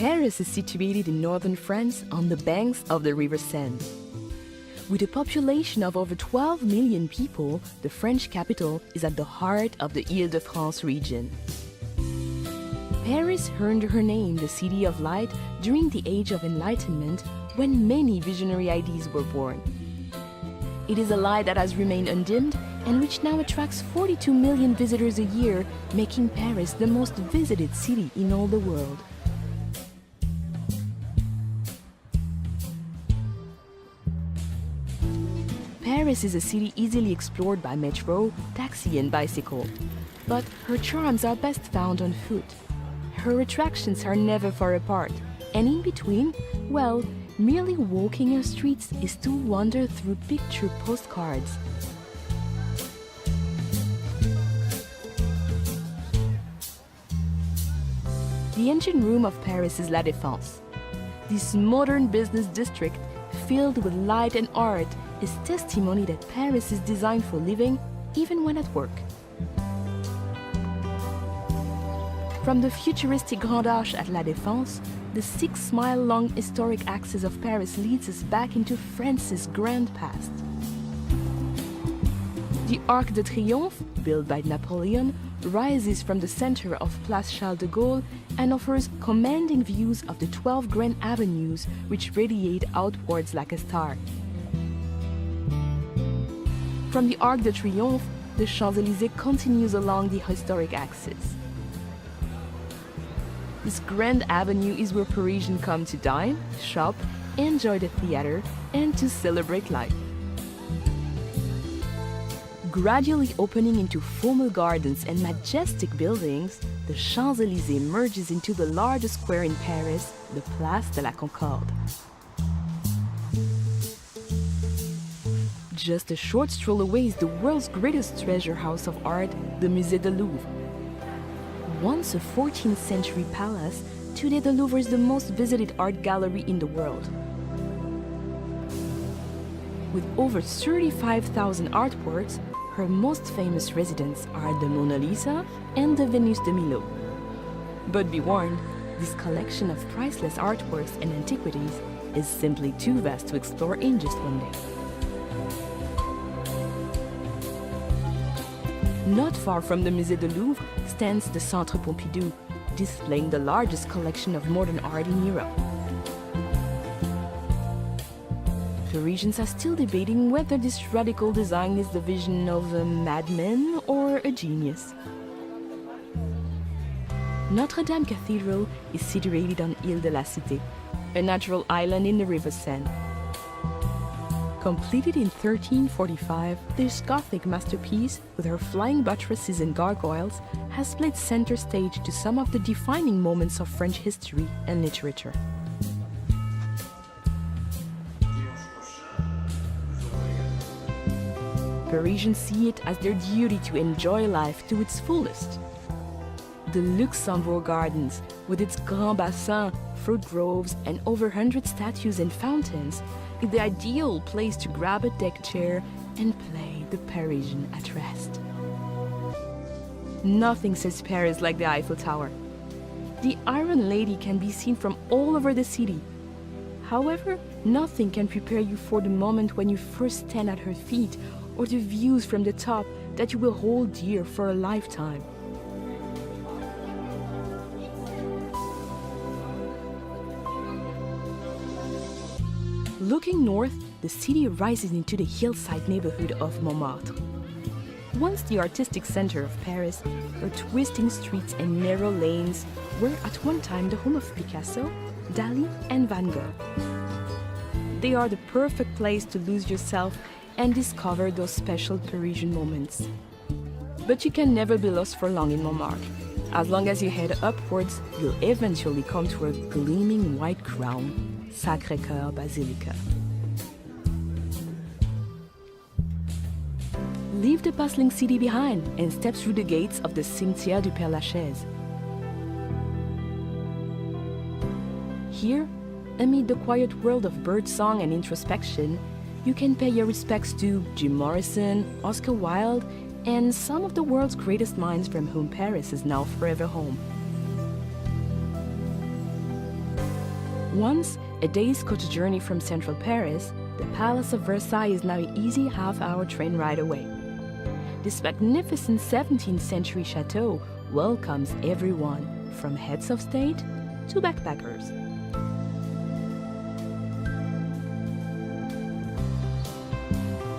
Paris is situated in northern France on the banks of the River Seine. With a population of over 12 million people, the French capital is at the heart of the Île-de-France region. Paris earned her name the City of Light during the Age of Enlightenment, when many visionary ideas were born. It is a light that has remained undimmed and which now attracts 42 million visitors a year, making Paris the most visited city in all the world. Paris is a city easily explored by metro, taxi and bicycle. But her charms are best found on foot. Her attractions are never far apart, and in between, well, merely walking her streets is to wander through picture postcards. The engine room of Paris is La Défense. This modern business district, filled with light and art, is testimony that Paris is designed for living, even when at work. From the futuristic Grand Arche at La Défense, the 6-mile-long historic axis of Paris leads us back into France's grand past. The Arc de Triomphe, built by Napoleon, rises from the center of Place Charles de Gaulle and offers commanding views of the 12 grand avenues which radiate outwards like a star. From the Arc de Triomphe, the Champs-Élysées continues along the historic axis. This grand avenue is where Parisians come to dine, shop, enjoy the theater, and to celebrate life. Gradually opening into formal gardens and majestic buildings, the Champs-Élysées merges into the largest square in Paris, the Place de la Concorde. Just a short stroll away is the world's greatest treasure house of art, the Musée du Louvre. Once a 14th century palace, today the Louvre is the most visited art gallery in the world. With over 35,000 artworks, her most famous residents are the Mona Lisa and the Venus de Milo. But be warned, this collection of priceless artworks and antiquities is simply too vast to explore in just one day. Not far from the Musée du Louvre stands the Centre Pompidou, displaying the largest collection of modern art in Europe. Parisians are still debating whether this radical design is the vision of a madman or a genius. Notre Dame Cathedral is situated on Île de la Cité, a natural island in the River Seine. Completed in 1345, this Gothic masterpiece, with her flying buttresses and gargoyles, has played center stage to some of the defining moments of French history and literature. Parisians see it as their duty to enjoy life to its fullest. The Luxembourg Gardens, with its Grand Bassin, fruit groves, and over 100 statues and fountains, is the ideal place to grab a deck chair and play the Parisian at rest. Nothing says Paris like the Eiffel Tower. The Iron Lady can be seen from all over the city. However, nothing can prepare you for the moment when you first stand at her feet, or the views from the top that you will hold dear for a lifetime. Looking north, the city rises into the hillside neighborhood of Montmartre. Once the artistic center of Paris, her twisting streets and narrow lanes were at one time the home of Picasso, Dali, and Van Gogh. They are the perfect place to lose yourself and discover those special Parisian moments. But you can never be lost for long in Montmartre. As long as you head upwards, you'll eventually come to a gleaming white crown, Sacré-Cœur Basilica. Leave the bustling city behind and step through the gates of the Cimetière du Père-Lachaise. Here, amid the quiet world of birdsong and introspection, you can pay your respects to Jim Morrison, Oscar Wilde, and some of the world's greatest minds from whom Paris is now forever home. Once a day's coach journey from central Paris, the Palace of Versailles is now an easy half-hour train ride away. This magnificent 17th century chateau welcomes everyone, from heads of state to backpackers.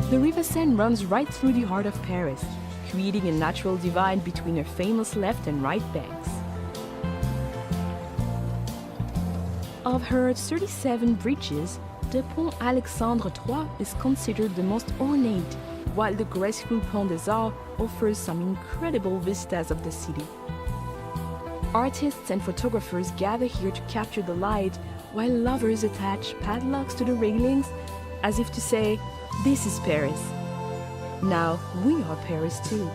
The River Seine runs right through the heart of Paris, creating a natural divide between her famous left and right banks. Of her 37 bridges, the Pont Alexandre III is considered the most ornate, while the graceful Pont des Arts offers some incredible vistas of the city. Artists and photographers gather here to capture the light, while lovers attach padlocks to the railings, as if to say, "This is Paris. Now we are Paris too."